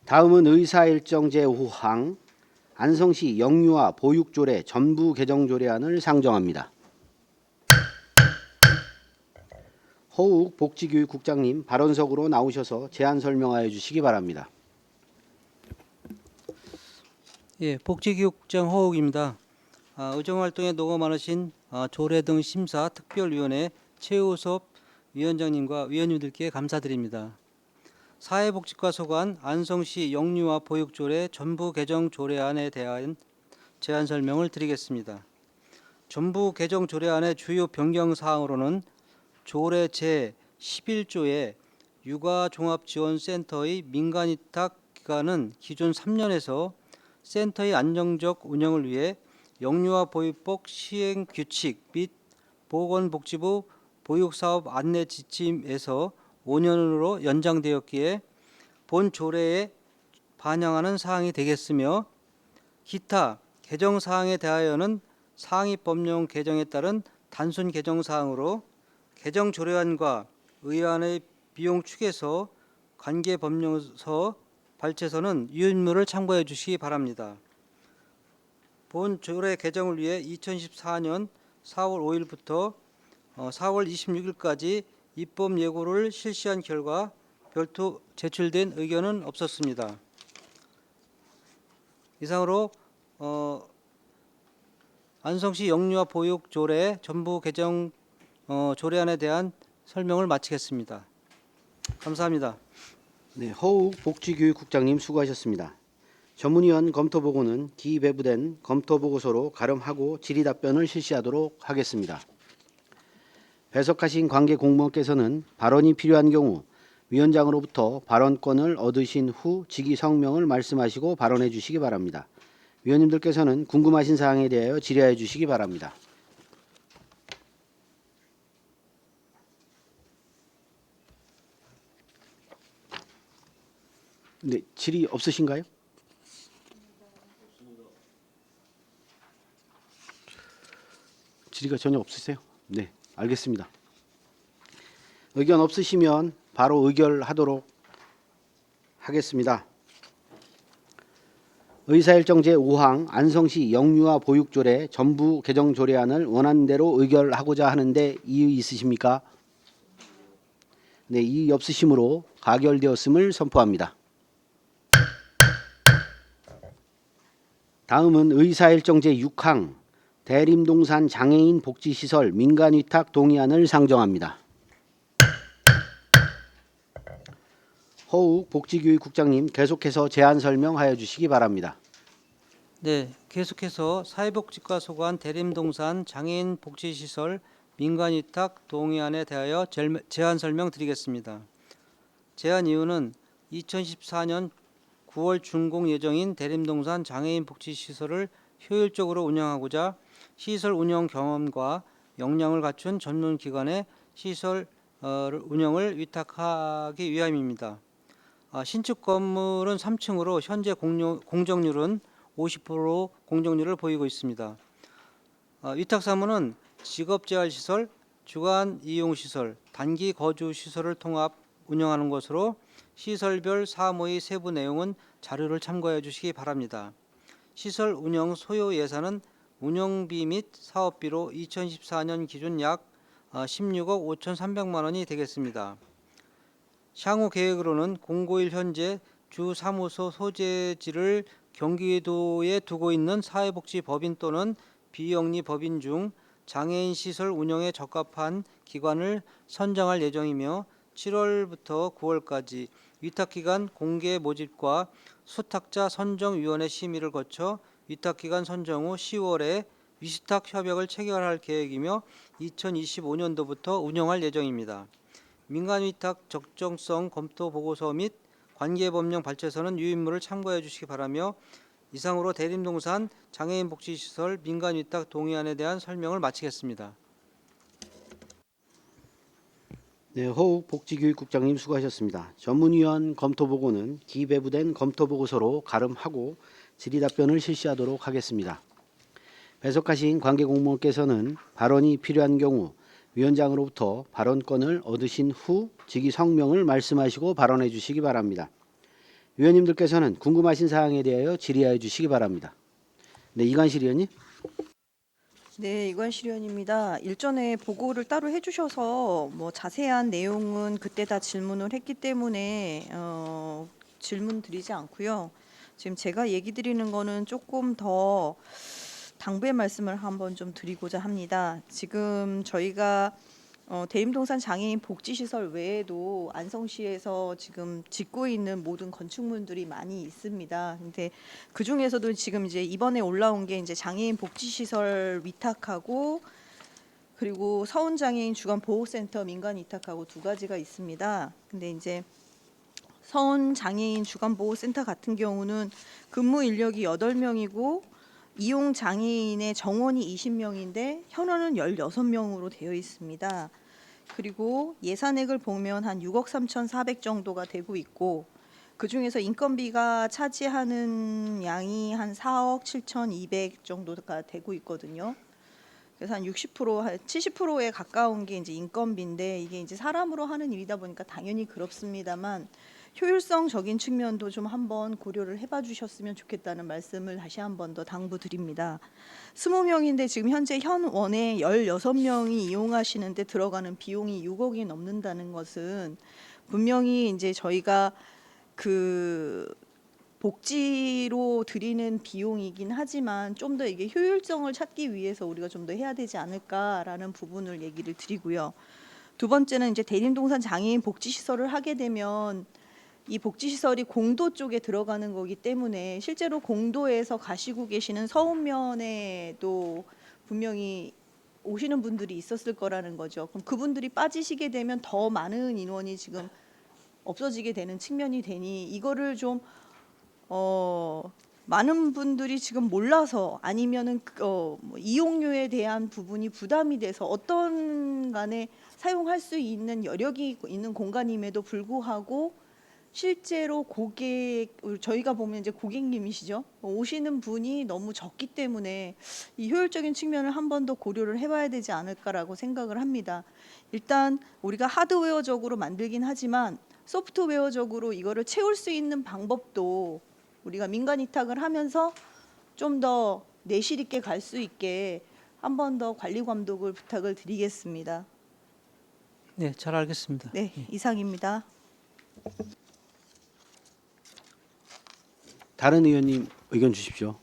다음은 의사일정 제5항 안성시 영유아 보육조례 전부 개정 조례안을 상정합니다. 허욱 복지교육국장님 발언석으로 나오셔서 제안 설명하여 주시기 바랍니다. 예, 복지교육장 허욱입니다. 의정활동에 노고 많으신 조례 등 심사 특별위원회 최우섭 위원장님과 위원님들께 감사드립니다. 사회복지과 소관 안성시 영유아 보육조례 전부 개정 조례안에 대한 제안 설명을 드리겠습니다. 전부 개정 조례안의 주요 변경 사항으로는 조례 제11조에 육아종합지원센터의 민간위탁 기간은 기존 3년에서 센터의 안정적 운영을 위해 영유아 보육법 시행 규칙 및 보건복지부 보육사업 안내 지침에서 5년으로 연장되었기에 본 조례에 반영하는 사항이 되겠으며 기타 개정 사항에 대하여는 상위 법령 개정에 따른 단순 개정 사항으로 개정 조례안과 의안의 비용 축에서 관계 법령서 발췌서는 유인물을 참고해 주시기 바랍니다. 본 조례 개정을 위해 2014년 4월 5일부터 4월 26일까지 입법 예고를 실시한 결과 별도 제출된 의견은 없었습니다. 이상으로 안성시 영유아 보육 조례 전부 개정 조례안에 대한 설명을 마치겠습니다. 감사합니다. 네, 허욱 복지교육국장님 수고하셨습니다. 전문위원 검토보고는 기배부된 검토보고서로 가름하고 질의답변을 실시하도록 하겠습니다. 배석하신 관계 공무원께서는 발언이 필요한 경우 위원장으로부터 발언권을 얻으신 후 직위 성명을 말씀하시고 발언해 주시기 바랍니다. 위원님들께서는 궁금하신 사항에 대하여 질의하여 주시기 바랍니다. 네, 질의 없으신가요? 질의가 전혀 없으세요? 네, 알겠습니다. 의견 없으시면 바로 의결하도록 하겠습니다. 의사일정 제5항 안성시 영유아 보육조례 전부 개정 조례안을 원하는 대로 의결하고자 하는데 이의 있으십니까? 네, 이의 없으시므로 가결되었음을 선포합니다. 다음은 의사일정 제6항 대림동산 장애인 복지시설 민간위탁 동의안을 상정합니다. 허욱 복지교육국장님 계속해서 제안 설명하여 주시기 바랍니다. 네, 계속해서 사회복지과 소관 대림동산 장애인 복지시설 민간위탁 동의안에 대하여 제안 설명드리겠습니다. 제안 이유는 2014년 9월 준공 예정인 대림동산 장애인 복지시설을 효율적으로 운영하고자 시설 운영 경험과 역량을 갖춘 전문기관에 시설 운영을 위탁하기 위함입니다. 신축 건물은 3층으로 현재 공정률은 50% 공정률을 보이고 있습니다. 위탁 사무는 직업재활시설, 주간 이용시설, 단기 거주시설을 통합 운영하는 것으로 시설별 사무의 세부 내용은 자료를 참고해 주시기 바랍니다. 시설 운영 소요 예산은 운영비 및 사업비로 2014년 기준 약 16억 5,300만 원이 되겠습니다. 향후 계획으로는 공고일 현재 주 사무소 소재지를 경기도에 두고 있는 사회복지법인 또는 비영리 법인 중 장애인 시설 운영에 적합한 기관을 선정할 예정이며 7월부터 9월까지 위탁기관 공개 모집과 수탁자 선정위원회 심의를 거쳐 위탁기관 선정 후 10월에 위수탁 협약을 체결할 계획이며 2025년도부터 운영할 예정입니다. 민간위탁 적정성 검토 보고서 및 관계법령 발췌서는 유인물을 참고해 주시기 바라며 이상으로 대림동산 장애인 복지시설 민간위탁 동의안에 대한 설명을 마치겠습니다. 네, 허욱 복지교육국장님 수고하셨습니다. 전문위원 검토보고는 기배부된 검토보고서로 가름하고 질의답변을 실시하도록 하겠습니다. 배석하신 관계공무원께서는 발언이 필요한 경우 위원장으로부터 발언권을 얻으신 후 직위 성명을 말씀하시고 발언해 주시기 바랍니다. 위원님들께서는 궁금하신 사항에 대하여 질의하여 주시기 바랍니다. 네, 이관실 의원님. 네, 이관실 의원입니다. 일전에 보고를 따로 해주셔서 뭐 자세한 내용은 그때 다 질문을 했기 때문에 질문 드리지 않고요. 지금 제가 얘기 드리는 거는 조금 더 당부의 말씀을 한번 좀 드리고자 합니다. 지금 저희가 대림동산 장애인 복지시설 외에도 안성시에서 지금 짓고 있는 모든 건축물들이 많이 있습니다. 근데 그 중에서도 지금 이제 이번에 올라온 게 이제 장애인 복지시설 위탁하고 그리고 서훈장애인 주간보호센터 민간 위탁하고 두 가지가 있습니다. 근데 이제 서훈장애인 주간보호센터 같은 경우는 근무 인력이 8명이고 이용 장애인의 정원이 20명인데 현원은 16명으로 되어 있습니다. 그리고 예산액을 보면 한 6억 3,400 정도가 되고 있고 그중에서 인건비가 차지하는 양이 한 4억 7,200 정도가 되고 있거든요. 그래서 한 60%, 한 70%에 가까운 게 이제 인건비인데 이게 이제 사람으로 하는 일이다 보니까 당연히 그렇습니다만 효율성적인 측면도 좀 한번 고려를 해봐 주셨으면 좋겠다는 말씀을 다시 한 번 더 당부드립니다. 20명인데 지금 현재 현원에 16명이 이용하시는데 들어가는 비용이 6억이 넘는다는 것은 분명히 이제 저희가 그 복지로 드리는 비용이긴 하지만 좀 더 이게 효율성을 찾기 위해서 우리가 좀 더 해야 되지 않을까라는 부분을 얘기를 드리고요. 두 번째는 이제 대림동산 장애인 복지시설을 하게 되면 이 복지시설이 공도 쪽에 들어가는 거기 때문에 실제로 공도에서 가시고 계시는 서운면에도 분명히 오시는 분들이 있었을 거라는 거죠. 그럼 그분들이 빠지시게 되면 더 많은 인원이 지금 없어지게 되는 측면이 되니 이거를 좀 많은 분들이 지금 몰라서 아니면은 뭐 이용료에 대한 부분이 부담이 돼서 어떤 간에 사용할 수 있는 여력이 있는 공간임에도 불구하고 실제로 저희가 보면 이제 고객님이시죠. 오시는 분이 너무 적기 때문에 이 효율적인 측면을 한 번 더 고려를 해봐야 되지 않을까라고 생각을 합니다. 일단 우리가 하드웨어적으로 만들긴 하지만 소프트웨어적으로 이거를 채울 수 있는 방법도 우리가 민간 위탁을 하면서 좀 더 내실 있게 갈 수 있게 한 번 더 관리 감독을 부탁을 드리겠습니다. 네, 잘 알겠습니다. 네, 이상입니다. 다른 의원님 의견 주십시오.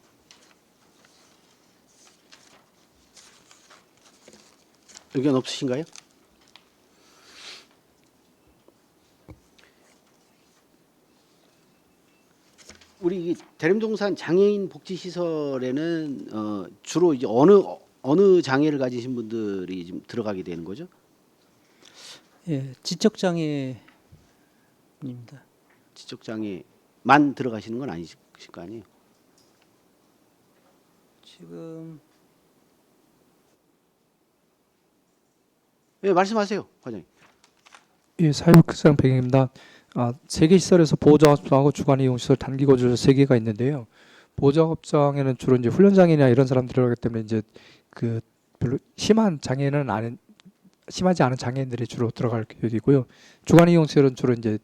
의견 없으신가요? 우리 이 대림동산 장애인 복지시설에는 주로 이제 어느 장애를 가지신 분들이 좀 들어가게 되는 거죠? 예, 지적 장애입니다. 지적 장애만 들어가시는 건 아니실 거 아니에요? 지금 네, 말씀하세요, 과장님. 예, 사회복지사장 백영입니다. 세 개 시설에서 보호작업장하고 주간 이용 시설 단기 거주자 세 개가 있는데요. 보호작업장에는 주로 이제 훈련장애나 이런 사람들이 들어가기 때문에 이제 그 별로 심하지 않은 장애인들이 주로 들어갈 계획이고요. 주간 이용 시설은 주로 이제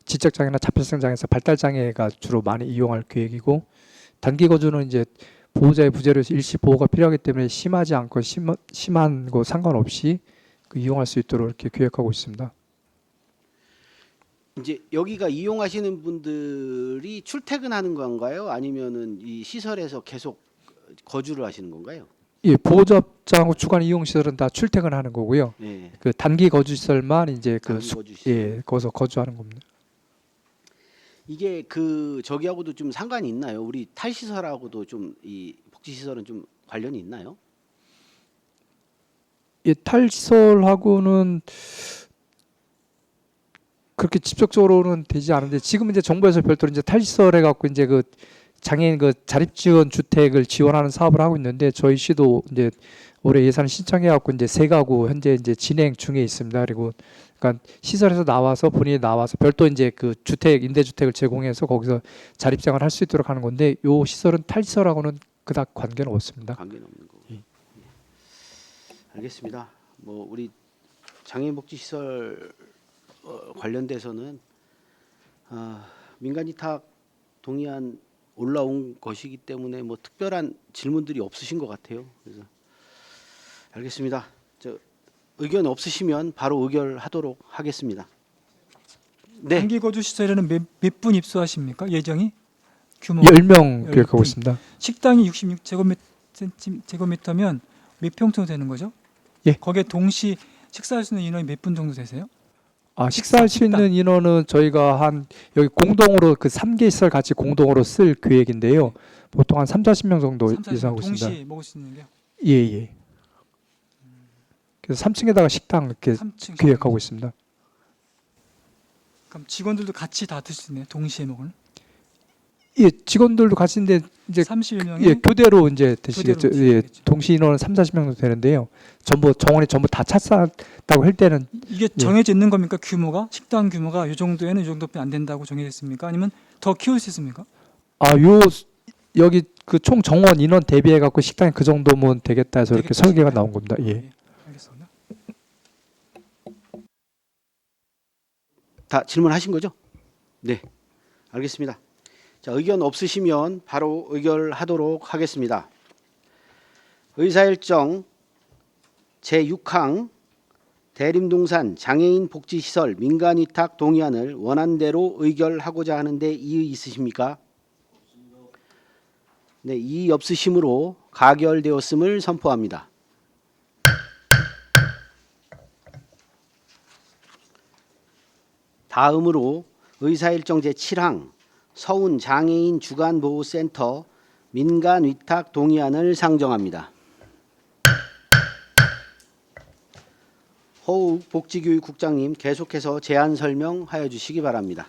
지적 장애나 자폐성 장애에서 발달 장애가 주로 많이 이용할 계획이고 단기 거주는 이제 보호자의 부재로 해서 일시 보호가 필요하기 때문에 심하지 않고 심한 거 상관없이 이용할 수 있도록 이렇게 계획하고 있습니다. 이제 여기가 이용하시는 분들이 출퇴근하는 건가요? 아니면은 이 시설에서 계속 거주를 하시는 건가요? 예, 보호자업장하고 주간 이용 시설은 다 출퇴근하는 거고요. 네. 그 단기 거주 시설만 이제 단기 거주 시설. 예, 거기서 거주하는 겁니다. 이게 그 저기하고도 좀 상관이 있나요? 우리 탈시설하고도 좀 이 복지시설은 좀 관련이 있나요? 예, 탈시설하고는 그렇게 직접적으로는 되지 않은데 지금 이제 정부에서 별도로 이제 탈시설 해갖고 이제 그 장애인 그 자립지원 주택을 지원하는 사업을 하고 있는데 저희 시도 이제 올해 예산 신청해갖고 이제 세 가구 현재 이제 진행 중에 있습니다. 그리고 그러니까 시설에서 나와서 본인이 나와서 별도 이제 그 주택 임대주택을 제공해서 거기서 자립생활 할 수 있도록 하는 건데 요 시설은 탈시설하고는 그닥 관계는 없습니다. 관계는 없는 거고. 예. 알겠습니다. 뭐 우리 장애인 복지시설 관련돼서는 민간 위탁 동의안 올라온 것이기 때문에 뭐 특별한 질문들이 없으신 것 같아요. 그래서 알겠습니다. 의견 없으시면 바로 의결하도록 하겠습니다. 네, 단기 거주 시설에는 몇 분 입소하십니까? 예정이 규모 10명 계획하고 10분. 있습니다. 식당이 66제곱미터면 몇 평 정도 되는 거죠? 예. 거기에 동시 식사할 수 있는 인원이 몇 분 정도 되세요? 식사할 수 있는 인원은 저희가 한 여기 공동으로 그 3개 시설 같이 공동으로 쓸 계획인데요. 보통 한 3-40명 정도 3, 예상하고 있습니다. 동시 먹을 수 있는 게요? 예, 예. 그래서 3층에다가 식당 이렇게 3층 계획하고 있습니다. 그럼 직원들도 같이 다 드실 수 있네요. 동시에 먹을. 예, 직원들도 같이인데 이제 31명이 예, 교대로 이제 드시겠죠. 교대로 예, 드시겠죠. 동시 인원은 3-40명 정도 되는데요. 전부 정원이 전부 다 찼다고 할 때는 이게 정해져 있는 겁니까? 규모가 식당 규모가 이 정도에는 이 정도밖에 안 된다고 정해졌습니까? 아니면 더 키울 수 있습니까? 여기 그 총 정원 인원 대비해 갖고 식당이 그 정도면 되겠다 해서 이렇게 되겠다 설계가 싶나요? 나온 겁니다. 예. 알겠습니다. 다 질문하신 거죠? 네, 알겠습니다. 자, 의견 없으시면 바로 의결하도록 하겠습니다. 의사일정 제6항 대림동산 장애인 복지시설 민간위탁 동의안을 원안대로 의결하고자 하는데 이의 있으십니까? 네, 이의 없으심으로 가결되었음을 선포합니다. 다음으로 의사일정 제7항 서운 장애인 주간보호센터 민간위탁 동의안을 상정합니다. 허욱 복지교육국장님 계속해서 제안 설명하여 주시기 바랍니다.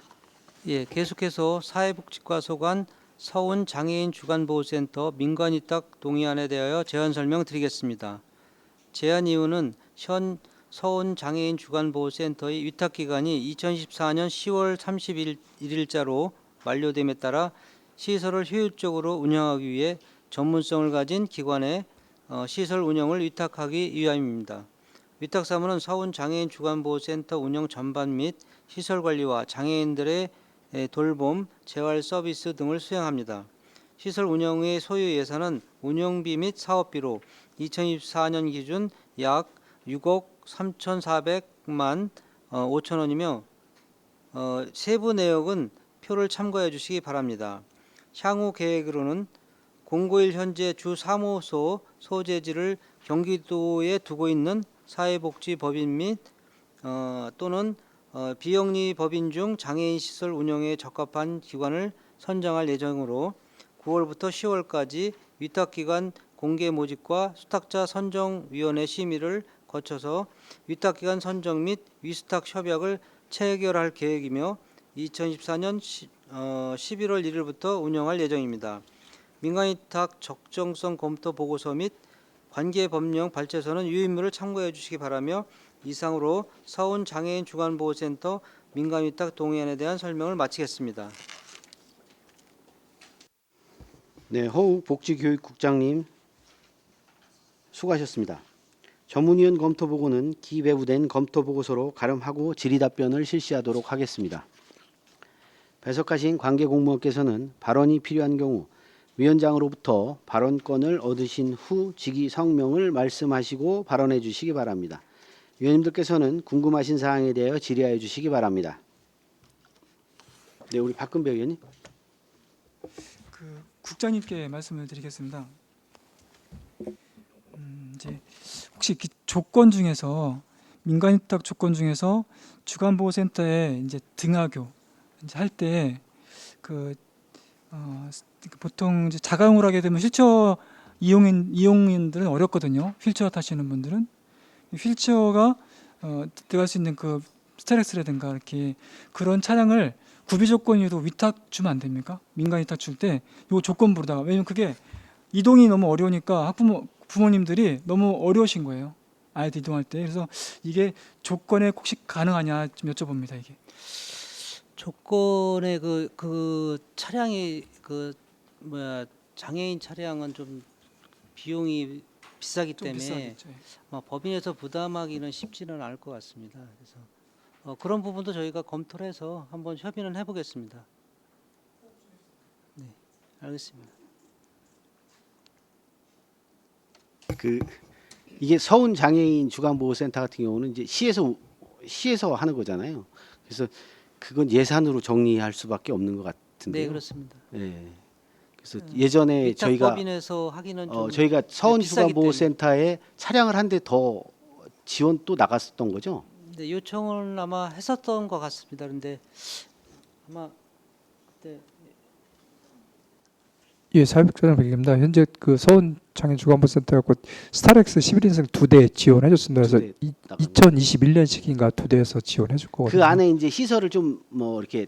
예, 계속해서 사회복지과 소관 서운 장애인 주간보호센터 민간위탁 동의안에 대하여 제안 설명드리겠습니다. 제안 이유는 현 서운 장애인 주간보호센터의 위탁기간이 2014년 10월 31일자로 만료됨에 따라 시설을 효율적으로 운영하기 위해 전문성을 가진 기관에 시설 운영을 위탁하기 위함입니다. 위탁사무는 서운 장애인 주간보호센터 운영 전반 및 시설 관리와 장애인들의 돌봄, 재활 서비스 등을 수행합니다. 시설 운영의 소요 예산은 운영비 및 사업비로 2024년 기준 약 6억 3,400만 5천 원이며 세부 내역은 표를 참고해 주시기 바랍니다. 향후 계획으로는 공고일 현재 주 사무소 소재지를 경기도에 두고 있는 사회복지법인 및 또는 비영리 법인 중 장애인 시설 운영에 적합한 기관을 선정할 예정으로 9월부터 10월까지 위탁기관 공개 모집과 수탁자 선정위원회 심의를 거쳐서 위탁기관 선정 및 위수탁 협약을 체결할 계획이며 2014년 11월 1일부터 운영할 예정입니다. 민간위탁 적정성 검토 보고서 및 관계 법령 발제서는 유인물을 참고해 주시기 바라며 이상으로 서운 장애인 주간보호센터 민간위탁 동의안에 대한 설명을 마치겠습니다. 네, 허욱 복지교육국장님 수고하셨습니다. 전문위원 검토보고는 기배부된 검토보고서로 가름하고 질의답변을 실시하도록 하겠습니다. 배석하신 관계공무원께서는 발언이 필요한 경우 위원장으로부터 발언권을 얻으신 후 직위 성명을 말씀하시고 발언해 주시기 바랍니다. 위원님들께서는 궁금하신 사항에 대하여 질의하여 주시기 바랍니다. 네, 우리 박근배 의원님. 국장님께 말씀을 드리겠습니다. 이제 혹시 조건 중에서 민간위탁 조건 중에서 주간보호센터에 이제 등하교 이제 할 때 보통 이제 자가용을 하게 되면 휠체어 이용인들은 어렵거든요. 휠체어 타시는 분들은 휠체어가 들어갈 수 있는 그 스타렉스라든가 이렇게 그런 차량을 구비 조건으로 위탁 주면 안 됩니까? 민간 위탁 줄 때 요 조건부로다가 왜냐면 그게 이동이 너무 어려우니까 부모님들이 너무 어려우신 거예요. 아이들 이동할 때. 그래서 이게 조건에 혹시 가능하냐 좀 여쭤봅니다. 이게. 조건에 그 차량이 장애인 차량은 좀 비용이 비싸기 좀 때문에 비싸겠죠. 법인에서 부담하기는 쉽지는 않을 것 같습니다. 그래서 그런 부분도 저희가 검토를 해서 한번 협의는 해보겠습니다. 알겠습니다. 이게 서운 장애인 주간보호센터 같은 경우는 이제 시에서 하는 거잖아요. 그래서 그건 예산으로 정리할 수밖에 없는 것 같은데요. 네, 그렇습니다. 예. 그래서 예전에 저희가 위탁법인에서 하기는 좀 저희가 서운 비싸기 주간보호센터에 차량을 한 대 더 지원 또 나갔었던 거죠. 네, 요청을 아마 했었던 것 같습니다. 그런데 아마 네, 예, 사회복지사장 백입니다. 현재 그 서울 장애인 주간보호센터가 스타렉스 11인승 2대 지원해줬습니다. 그래서 두 대 나가고. 2021년식인가 2대에서 지원해줄 거거든요. 그 안에 이제 시설을 좀 뭐 이렇게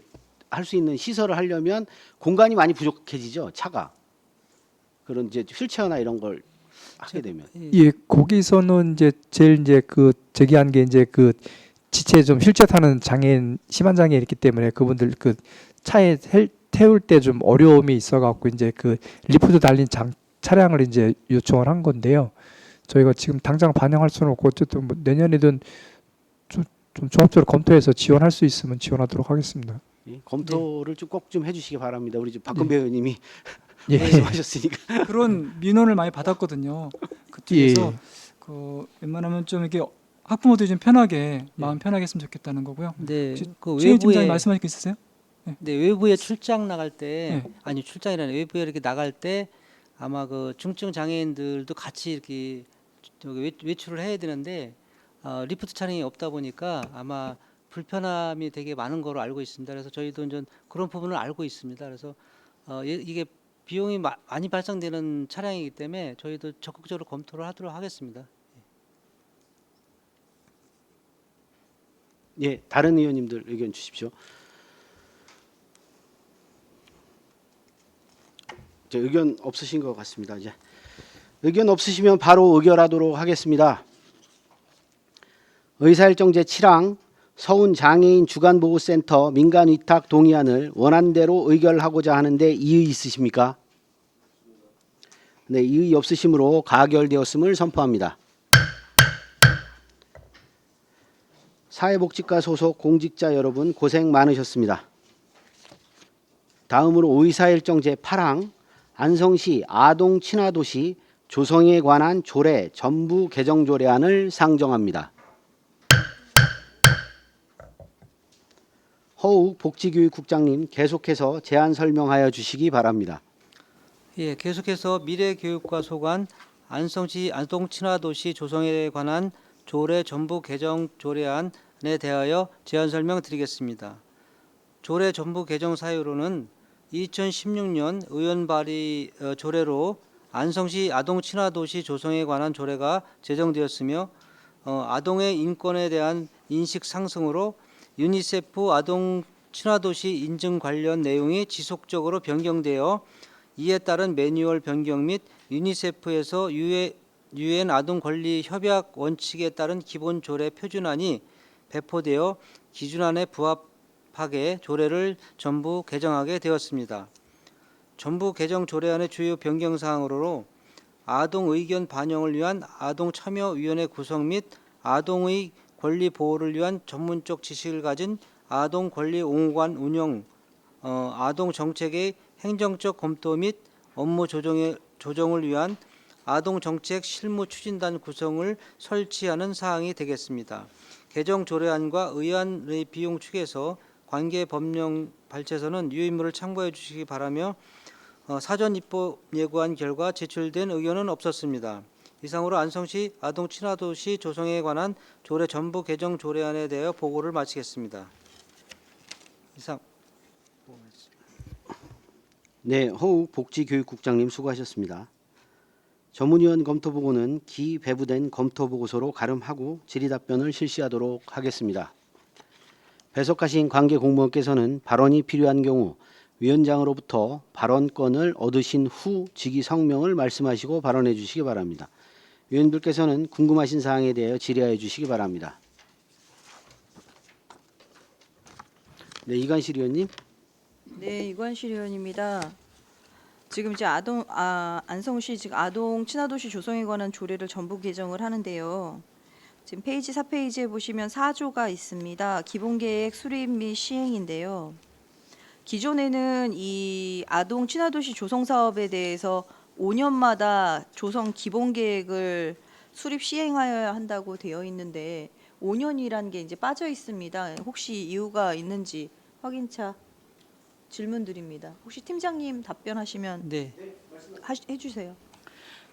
할 수 있는 시설을 하려면 공간이 많이 부족해지죠. 차가. 그런 이제 휠체어나 이런 걸 하게 되면. 예, 거기서는 이제 제일 이제 그 제기한 게 이제 그 지체 좀 휠체어 타는 장애인 심한 장애인 있기 때문에 그분들 그 차에 태울 때 좀 어려움이 있어갖고 이제 그 리프트 달린 차량을 이제 요청을 한 건데요. 저희가 지금 당장 반영할 수는 없고 어쨌든 뭐 내년이든 좀 종합적으로 검토해서 지원할 수 있으면 지원하도록 하겠습니다. 예, 검토를 좀 꼭 좀 해주시기 바랍니다. 우리 박근배 의원님이 예. 말씀하셨으니까. 그런 민원을 많이 받았거든요. 그쪽에서 예. 그 웬만하면 좀 이렇게 학부모들이 좀 편하게 마음 편하게 했으면 좋겠다는 거고요. 네, 혹시 그 최희 팀장님 외부에 말씀하실 거 있으세요? 네, 외부에 출장 나갈 때 네. 아니 출장이라는 외부에 이렇게 나갈 때 아마 그 중증 장애인들도 같이 이렇게 저기 외출을 해야 되는데 리프트 차량이 없다 보니까 아마 불편함이 되게 많은 거로 알고 있습니다. 그래서 저희도 이제 그런 부분을 알고 있습니다. 그래서 이게 비용이 많이 발생되는 차량이기 때문에 저희도 적극적으로 검토를 하도록 하겠습니다. 예, 다른 의원님들 의견 주십시오. 저 의견 없으신 것 같습니다. 이제 의견 없으시면 바로 의결하도록 하겠습니다. 의사일정 제7항 서운 장애인 주간보호센터 민간위탁 동의안을 원안대로 의결하고자 하는데 이의 있으십니까? 네, 이의 없으시므로 가결되었음을 선포합니다. 사회복지과 소속 공직자 여러분 고생 많으셨습니다. 다음으로 의사일정 제8항 안성시 아동 친화도시 조성에 관한 조례 전부 개정 조례안을 상정합니다. 허욱 복지교육국장님 계속해서 제안 설명하여 주시기 바랍니다. 예, 계속해서 미래교육과 소관 안성시 아동 친화도시 조성에 관한 조례 전부 개정 조례안에 대하여 제안 설명드리겠습니다. 조례 전부 개정 사유로는 2016년 의원 발의 조례로 안성시 아동 친화도시 조성에 관한 조례가 제정되었으며 아동의 인권에 대한 인식 상승으로 유니세프 아동 친화도시 인증 관련 내용이 지속적으로 변경되어 이에 따른 매뉴얼 변경 및 유니세프에서 유엔 아동 권리 협약 원칙에 따른 기본 조례 표준안이 배포되어 기준안에 부합하게 조례를 전부 개정하게 되었습니다. 전부 개정 조례안의 주요 변경 사항으로 아동 의견 반영을 위한 아동 참여위원회 구성 및 아동의 권리 보호를 위한 전문적 지식을 가진 아동 권리 옹호관 운영, 아동 정책의 행정적 검토 및 업무 조정을 위한 아동 정책 실무 추진단 구성을 설치하는 사항이 되겠습니다. 개정 조례안과 의안의 비용 축에서 관계 법령 발제서는 유인물을 참고해 주시기 바라며 사전 입법 예고한 결과 제출된 의견은 없었습니다. 이상으로 안성시 아동 친화도시 조성에 관한 조례 전부 개정 조례안에 대하여 보고를 마치겠습니다. 이상. 네, 허욱 복지교육국장님 수고하셨습니다. 전문위원 검토보고는 기배부된 검토보고서로 가름하고 질의답변을 실시하도록 하겠습니다. 배석하신 관계 공무원께서는 발언이 필요한 경우 위원장으로부터 발언권을 얻으신 후 직위 성명을 말씀하시고 발언해 주시기 바랍니다. 위원님들께서는 궁금하신 사항에 대하여 질의하여 주시기 바랍니다. 네, 이관실 의원님. 네, 이관실 의원입니다. 지금 이제 안성시 지금 아동 친화도시 조성에 관한 조례를 전부 개정을 하는데요. 지금 페이지 4페이지에 보시면 4조가 있습니다. 기본계획 수립 및 시행인데요. 기존에는 이 아동 친화도시 조성 사업에 대해서 5년마다 조성 기본 계획을 수립 시행하여야 한다고 되어 있는데 5년이라는 게 이제 빠져 있습니다. 혹시 이유가 있는지 확인차 질문드립니다. 혹시 팀장님 답변하시면 네. 해주세요.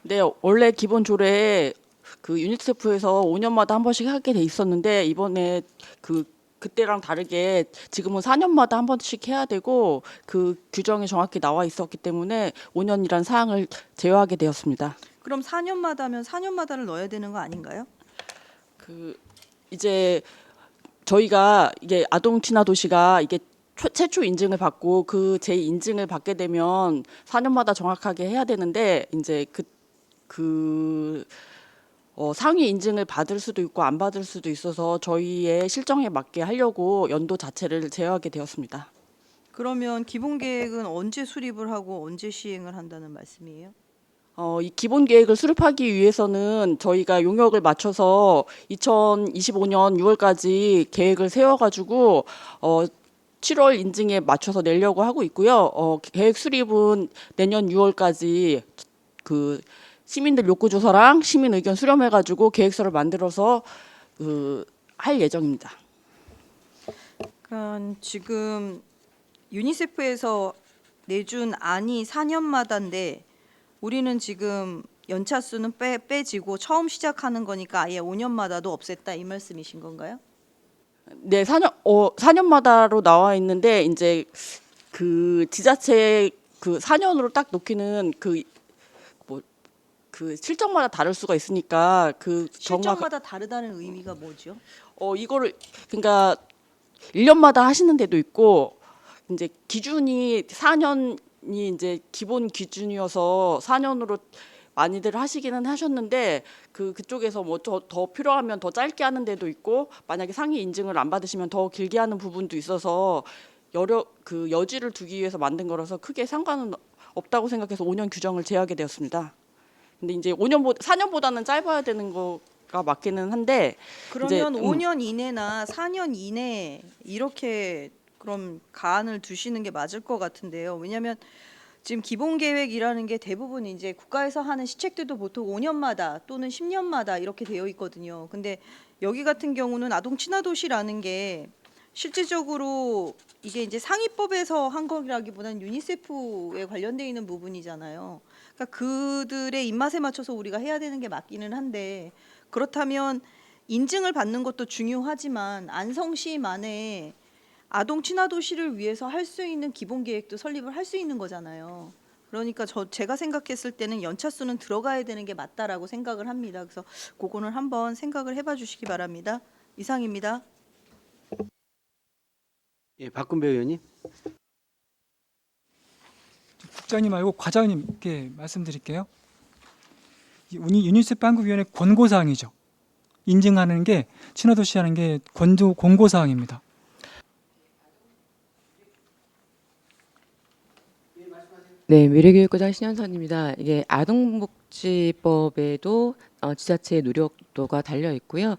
네, 원래 기본 조례에 그 유니세프에서 5년마다 한 번씩 하게 돼 있었는데 이번에 그때랑 다르게 지금은 4년마다 한 번씩 해야 되고 그 규정이 정확히 나와 있었기 때문에 5년이란 사항을 제외하게 되었습니다. 그럼 4년마다면 4년마다를 넣어야 되는 거 아닌가요? 이제 저희가 이게 아동 친화 도시가 이게 최초 인증을 받고 그 제 인증을 받게 되면 4년마다 정확하게 해야 되는데 이제 상위 인증을 받을 수도 있고 안 받을 수도 있어서 저희의 실정에 맞게 하려고 연도 자체를 제어하게 되었습니다. 그러면 기본 계획은 언제 수립을 하고 언제 시행을 한다는 말씀이에요? 이 기본 계획을 수립하기 위해서는 저희가 용역을 맞춰서 2025년 6월까지 계획을 세워가지고 7월 인증에 맞춰서 내려고 하고 있고요. 계획 수립은 내년 6월까지 그 시민들 욕구 조사랑 시민 의견 수렴해가지고 계획서를 만들어서 할 예정입니다. 그러니까 지금 유니세프에서 내준 안이 4년마다인데 우리는 지금 연차 수는 빼지고 처음 시작하는 거니까 아예 5년마다도 없앴다 이 말씀이신 건가요? 네, 4년마다로 나와 있는데 이제 그 지자체 그 4년으로 딱 놓기는 그 실정마다 다를 수가 있으니까 실정마다 다르다는 의미가 뭐죠? 이거를 그러니까 1년마다 하시는 데도 있고 이제 기준이 4년이 이제 기본 기준이어서 4년으로 많이들 하시기는 하셨는데 그쪽에서 뭐 더 필요하면 더 짧게 하는 데도 있고 만약에 상위 인증을 안 받으시면 더 길게 하는 부분도 있어서 여지를 두기 위해서 만든 거라서 크게 상관은 없다고 생각해서 5년 규정을 제하게 되었습니다. 근데 이제 4년보다는 짧아야 되는 거가 맞기는 한데 그러면 이제, 5년 이내나 4년 이내 이렇게 그럼 가안을 두시는 게 맞을 것 같은데요. 왜냐하면 지금 기본 계획이라는 게 대부분 이제 국가에서 하는 시책들도 보통 5년마다 또는 10년마다 이렇게 되어 있거든요. 근데 여기 같은 경우는 아동 친화 도시라는 게 실질적으로 이게 이제 상위법에서 한 거라기보다는 유니세프에 관련되어 있는 부분이잖아요. 그러니까 그들의 입맛에 맞춰서 우리가 해야 되는 게 맞기는 한데 그렇다면 인증을 받는 것도 중요하지만 안성시만의 아동 친화 도시를 위해서 할 수 있는 기본 계획도 설립을 할 수 있는 거잖아요. 그러니까 제가 생각했을 때는 연차 수는 들어가야 되는 게 맞다라고 생각을 합니다. 그래서 그거는 한번 생각을 해봐 주시기 바랍니다. 이상입니다. 예, 박근배 의원님. 국장님 말고 과장님께 말씀드릴게요. 유니세프 한국위원회 권고사항이죠. 인증하는 게 친화도시 하는 게 권고사항입니다. 네, 미래교육과장 신현선입니다. 이게 아동복지법에도 지자체의 노력도가 달려 있고요.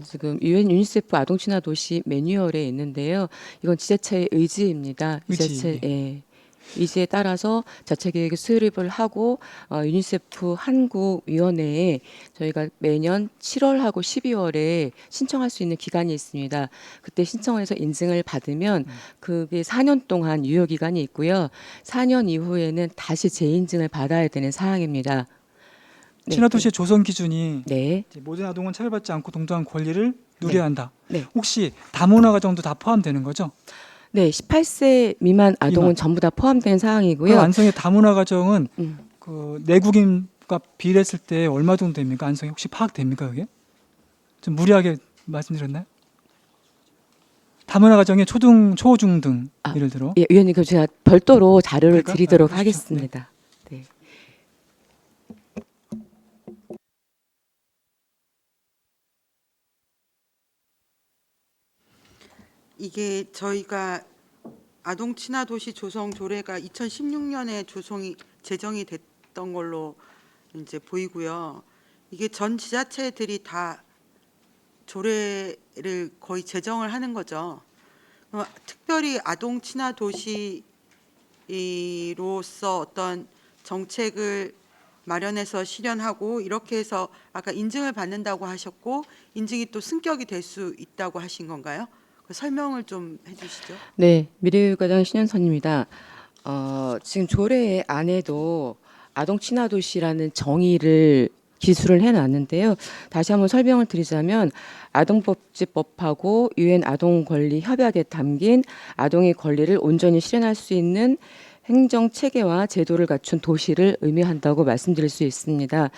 지금 UN 유니세프 아동 친화 도시 매뉴얼에 있는데요. 이건 지자체의 의지입니다. 의지. 예. 의지에 따라서 자체 계획을 수립을 하고 유니세프 한국위원회에 저희가 매년 7월하고 12월에 신청할 수 있는 기간이 있습니다. 그때 신청해서 인증을 받으면 그게 4년 동안 유효 기간이 있고요. 4년 이후에는 다시 재인증을 받아야 되는 사항입니다. 네, 친화도시의 조성 기준이 네. 이제 모든 아동은 차별받지 않고 동등한 권리를 누려야 한다. 네. 혹시 다문화 가정도 다 포함되는 거죠? 네, 18세 미만 아동은 미만. 전부 다 포함된 그 사항이고요. 안성의 다문화 가정은 음. 그 내국인과 비례했을 때 얼마 정도 됩니까? 안성이 혹시 파악됩니까? 그게? 좀 무리하게 말씀드렸나요? 다문화 가정의 초등, 초중등 예를 들어 예, 위원님 그럼 제가 별도로 자료를 그럴까요? 드리도록 그러시죠. 하겠습니다. 네. 이게 저희가 아동 친화 도시 조성 조례가 2016년에 제정이 됐던 걸로 이제 보이고요. 이게 전 지자체들이 다 조례를 거의 제정을 하는 거죠. 특별히 아동 친화 도시로서 어떤 정책을 마련해서 실현하고 이렇게 해서 아까 인증을 받는다고 하셨고 인증이 또 승격이 될 수 있다고 하신 건가요? 그 설명을 좀 해주시죠. 네, 미래교육과장 신현선입니다. 지금 조례 안에도 아동 친화 도시라는 정의를 기술을 해놨는데요. 다시 한번 설명을 드리자면 아동복지법하고 유엔 아동 권리 협약에 담긴 아동의 권리를 온전히 실현할 수 있는 행정 체계와 제도를 갖춘 도시를 의미한다고 말씀드릴 수 있습니다.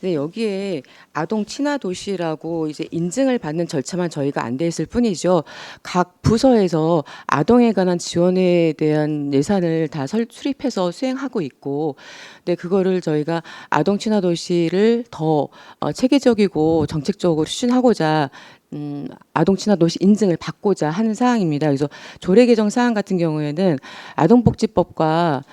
근데 여기에 아동 친화 도시라고 이제 인증을 받는 절차만 저희가 안 돼 있을 뿐이죠. 각 부서에서 아동에 관한 지원에 대한 예산을 다 수립해서 수행하고 있고, 근데 그거를 저희가 아동 친화 도시를 더 체계적이고 정책적으로 추진하고자 아동 친화 도시 인증을 받고자 하는 사항입니다. 그래서 조례 개정 사항 같은 경우에는 아동복지법과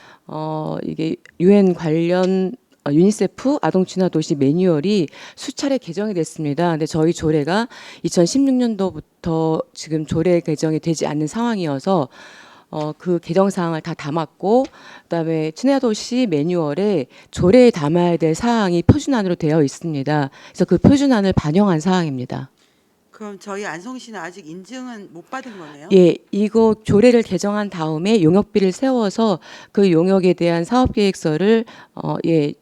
이게 유엔 관련 유니세프 아동 친화 도시 매뉴얼이 수차례 개정이 됐습니다. 근데 저희 조례가 2016년도부터 지금 조례 개정이 되지 않는 상황이어서 그 개정 사항을 다 담았고, 그다음에 친화도시 매뉴얼에 조례에 담아야 될 사항이 표준안으로 되어 있습니다. 그래서 그 표준안을 반영한 사항입니다. 그럼 저희 안성시는 아직 인증은 못 받은 거네요? 예, 이거 조례를 개정한 다음에 용역비를 세워서 그 용역에 대한 사업계획서를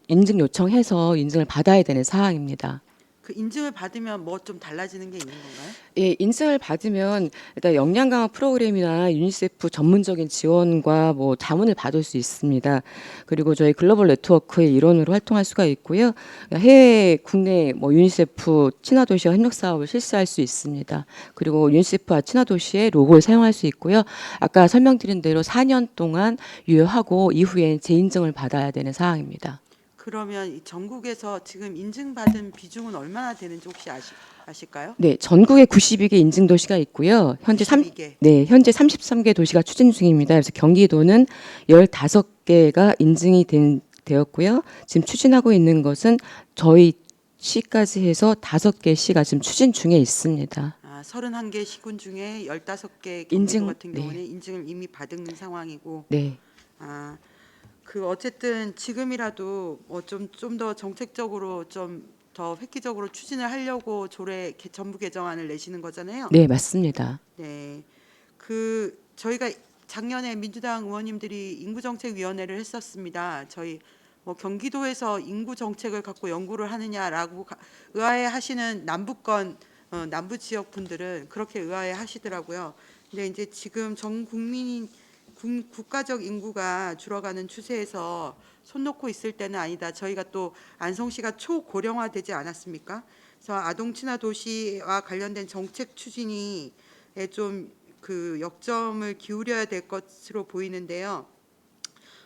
인증 요청해서 인증을 받아야 되는 사항입니다. 그 인증을 받으면 뭐 좀 달라지는 게 있는 건가요? 예, 인증을 받으면 일단 역량 강화 프로그램이나 유니세프 전문적인 지원과 뭐 자문을 받을 수 있습니다. 그리고 저희 글로벌 네트워크의 일원으로 활동할 수가 있고요. 해외, 국내 뭐 유니세프 친화도시와 협력 사업을 실시할 수 있습니다. 그리고 유니세프와 친화도시의 로고를 사용할 수 있고요. 아까 설명드린 대로 4년 동안 유효하고 이후엔 재인증을 받아야 되는 사항입니다. 그러면 이 전국에서 지금 인증받은 비중은 얼마나 되는지 혹시 아실까요? 네, 전국에 92개 인증 도시가 있고요. 현재 92개. 현재 33개 도시가 추진 중입니다. 그래서 경기도는 15개가 인증이 되었고요. 지금 추진하고 있는 것은 저희 시까지 해서 5개 시가 지금 추진 중에 있습니다. 31개 시군 중에 15개 인증, 경기도 같은 네. 경우는 인증을 이미 받은 상황이고 네. 그 어쨌든 지금이라도 좀 더 정책적으로 좀 더 획기적으로 추진을 하려고 조례 전부 개정안을 내시는 거잖아요. 네, 맞습니다. 네. 그 저희가 작년에 민주당 의원님들이 인구정책위원회를 했었습니다. 저희 뭐 경기도에서 인구 정책을 갖고 연구를 하느냐라고 의아해하시는 남부권 남부 지역 분들은 그렇게 의아해하시더라고요. 근데 이제 지금 전 국민이 국가적 인구가 줄어가는 추세에서 손 놓고 있을 때는 아니다. 저희가 또 안성시가 초고령화되지 않았습니까? 그래서 아동 친화 도시와 관련된 정책 추진이 좀 그 역점을 기울여야 될 것으로 보이는데요.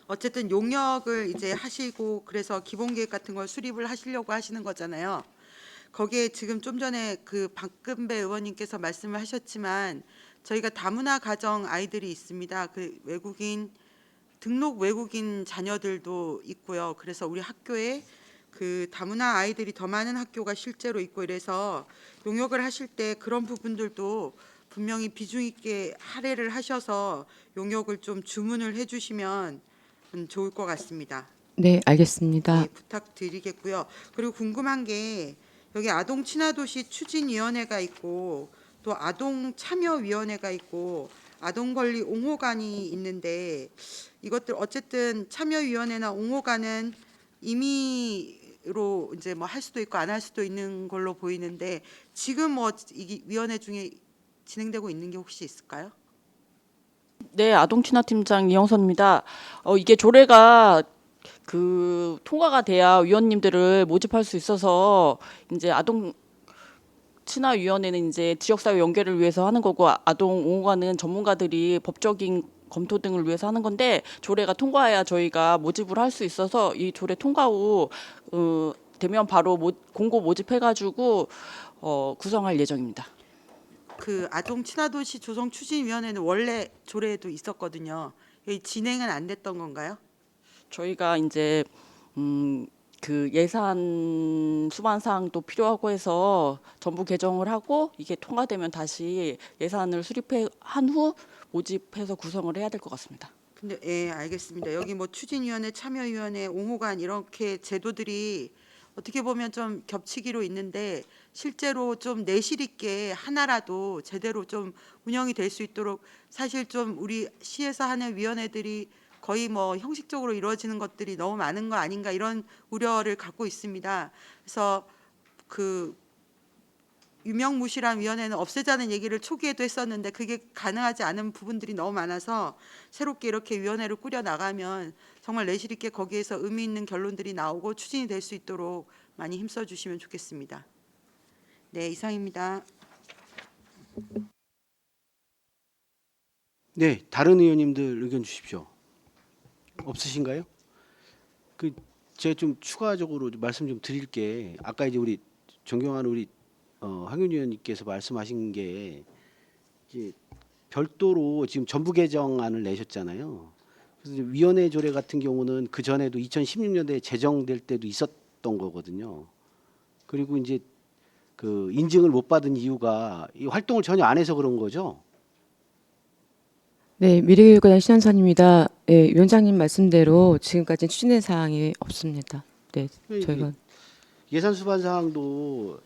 어쨌든 용역을 이제 하시고 그래서 기본계획 같은 걸 수립을 하시려고 하시는 거잖아요. 거기에 지금 좀 전에 그 박근배 의원님께서 말씀을 하셨지만 저희가 다문화 가정 아이들이 있습니다. 그 등록 외국인 자녀들도 있고요. 그래서 우리 학교에 그 다문화 아이들이 더 많은 학교가 실제로 있고 이래서 용역을 하실 때 그런 부분들도 분명히 비중 있게 할애를 하셔서 용역을 좀 주문을 해주시면 좋을 것 같습니다. 네, 알겠습니다. 네, 부탁드리겠고요. 그리고 궁금한 게 여기 아동 친화 도시 추진위원회가 있고 또 아동 참여위원회가 있고 아동 권리 옹호관이 있는데 이것들 어쨌든 참여위원회나 옹호관은 임의로 이제 뭐 할 수도 있고 안 할 수도 있는 걸로 보이는데 지금 뭐 이 위원회 중에 진행되고 있는 게 혹시 있을까요? 네, 아동친화팀장 이영선입니다. 이게 조례가 그 통과가 돼야 위원님들을 모집할 수 있어서 이제 아동 친화위원회는 이제 지역사회 연계를 위해서 하는 거고 아동 옹호관은 전문가들이 법적인 검토 등을 위해서 하는 건데 조례가 통과해야 저희가 모집을 할 수 있어서 이 조례 통과 후 되면 바로 공고 모집해가지고 구성할 예정입니다. 그 아동 친화 도시 조성 추진위원회는 원래 조례에도 있었거든요. 진행은 안 됐던 건가요? 저희가 이제 그 예산 수반 사항도 필요하고 해서 전부 개정을 하고 이게 통과되면 다시 예산을 수립해 한 후 모집해서 구성을 해야 될 것 같습니다. 근데 예, 알겠습니다. 여기 뭐 추진위원회, 참여위원회, 옹호관 이렇게 제도들이 어떻게 보면 좀 겹치기로 있는데 실제로 좀 내실 있게 하나라도 제대로 좀 운영이 될 수 있도록 사실 좀 우리 시에서 하는 위원회들이 거의 뭐 형식적으로 이루어지는 것들이 너무 많은 거 아닌가 이런 우려를 갖고 있습니다. 그래서 그 유명무실한 위원회는 없애자는 얘기를 초기에도 했었는데 그게 가능하지 않은 부분들이 너무 많아서 새롭게 이렇게 위원회를 꾸려 나가면 정말 내실 있게 거기에서 의미 있는 결론들이 나오고 추진이 될 수 있도록 많이 힘써 주시면 좋겠습니다. 네, 이상입니다. 네, 다른 의원님들 의견 주십시오. 없으신가요? 그 제가 좀 추가적으로 말씀 좀 드릴 게 아까 이제 우리 존경하는 우리 황윤 의원님께서 말씀하신 게 이제 별도로 지금 전부 개정안을 내셨잖아요. 그래서 이제 위원회 조례 같은 경우는 그 전에도 2016년도에 제정될 때도 있었던 거거든요. 그리고 이제 그 인증을 못 받은 이유가 이 활동을 전혀 안 해서 그런 거죠. 네, 미래교육과장 신현선입니다. 네, 위원장님 말씀대로 지금까지 추진된 사항이 없습니다. 네, 저희가 예산 수반 사항도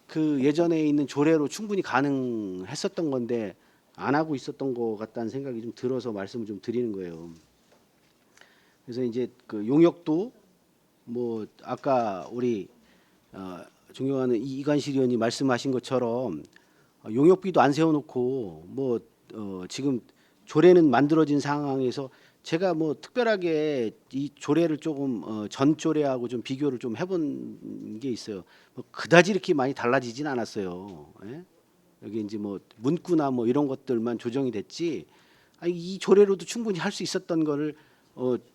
그 예전에 있는 조례로 충분히 가능했었던 건데 안 하고 있었던 것 같다는 생각이 좀 들어서 말씀을 좀 드리는 거예요. 그래서 이제 그 용역도 뭐 아까 우리 존경하는 이관실 의원이 말씀하신 것처럼 용역비도 안 세워놓고 뭐 지금 조례는 만들어진 상황에서 제가 뭐 특별하게 이 조례를 조금 전 조례하고 좀 비교를 좀 해본 게 있어요. 뭐 그다지 이렇게 많이 달라지진 않았어요. 예? 여기 이제 뭐 문구나 뭐 이런 것들만 조정이 됐지. 아니, 이 조례로도 충분히 할 수 있었던 거를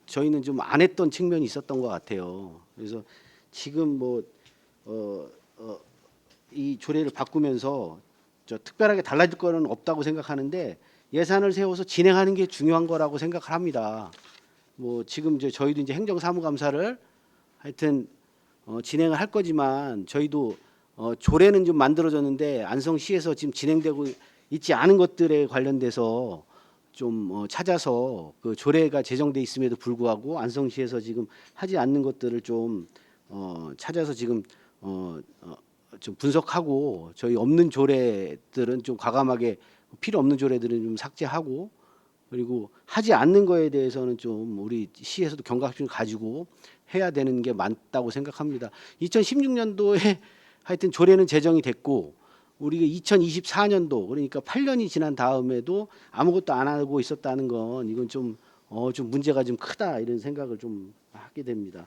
저희는 좀 안 했던 측면이 있었던 것 같아요. 그래서 지금 뭐 이 조례를 바꾸면서 저 특별하게 달라질 거는 없다고 생각하는데. 예산을 세워서 진행하는 게 중요한 거라고 생각을 합니다. 뭐 지금 저희도 이제 행정사무감사를 하여튼 진행을 할 거지만 저희도 조례는 좀 만들어졌는데 안성시에서 지금 진행되고 있지 않은 것들에 관련돼서 좀 찾아서 그 조례가 제정돼 있음에도 불구하고 안성시에서 지금 하지 않는 것들을 좀 찾아서 지금 좀 분석하고 저희 없는 조례들은 좀 과감하게 필요 없는 조례들은 좀 삭제하고 그리고 하지 않는 거에 대해서는 좀 우리 시에서도 경각심을 가지고 해야 되는 게 맞다고 생각합니다. 2016년도에 하여튼 조례는 제정이 됐고 우리가 2024년도 그러니까 8년이 지난 다음에도 아무것도 안 하고 있었다는 건 이건 좀 문제가 좀 크다 이런 생각을 좀 하게 됩니다.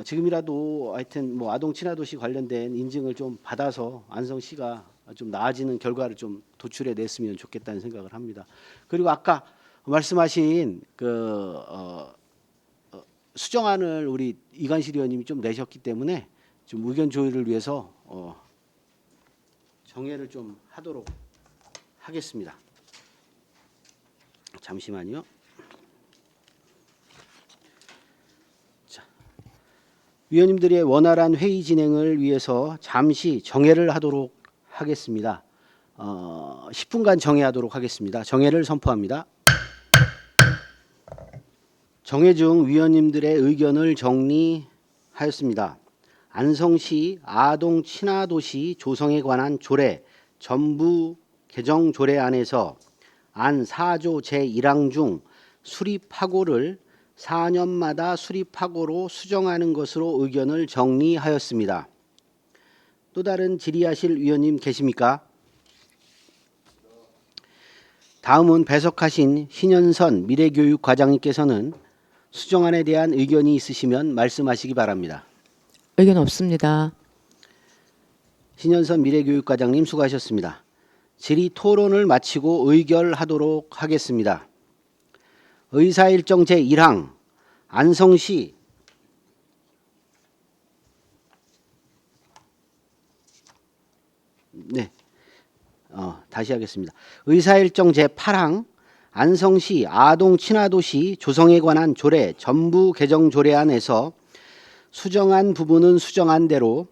지금이라도 하여튼 뭐 아동 친화도시 관련된 인증을 좀 받아서 안성시가 좀 나아지는 결과를 좀 도출해 냈으면 좋겠다는 생각을 합니다. 그리고 아까 말씀하신 그 수정안을 우리 이관실 의원님이 좀 내셨기 때문에 좀 의견 조율을 위해서 정해를 좀 하도록 하겠습니다. 잠시만요. 위원님들의 원활한 회의 진행을 위해서 잠시 정회를 하도록 하겠습니다. 10분간 정회하도록 하겠습니다. 정회를 선포합니다. 정회 중 위원님들의 의견을 정리하였습니다. 안성시 아동 친화도시 조성에 관한 조례 전부 개정 조례안에서 안 4조 제1항 중 수립하고를 4년마다 수립하고로 수정하는 것으로 의견을 정리하였습니다. 또 다른 질의하실 위원님 계십니까? 다음은 배석하신 신현선 미래교육과장님께서는 수정안에 대한 의견이 있으시면 말씀하시기 바랍니다. 의견 없습니다. 신현선 미래교육과장님 수고하셨습니다. 질의 토론을 마치고 의결하도록 하겠습니다. 의사일정 제1항 안성시 다시 하겠습니다. 의사일정 제8항 안성시 아동 친화도시 조성에 관한 조례 전부 개정 조례안에서 수정한 부분은 수정한 대로,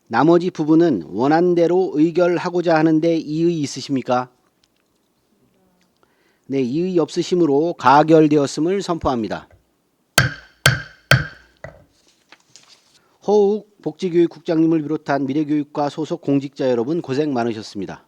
나머지 부분은 원안대로 의결하고자 하는데 이의 있으십니까? 네, 이의 없으시므로 가결되었음을 선포합니다. 허욱 복지교육국장님을 비롯한 미래교육과 소속 공직자 여러분 고생 많으셨습니다.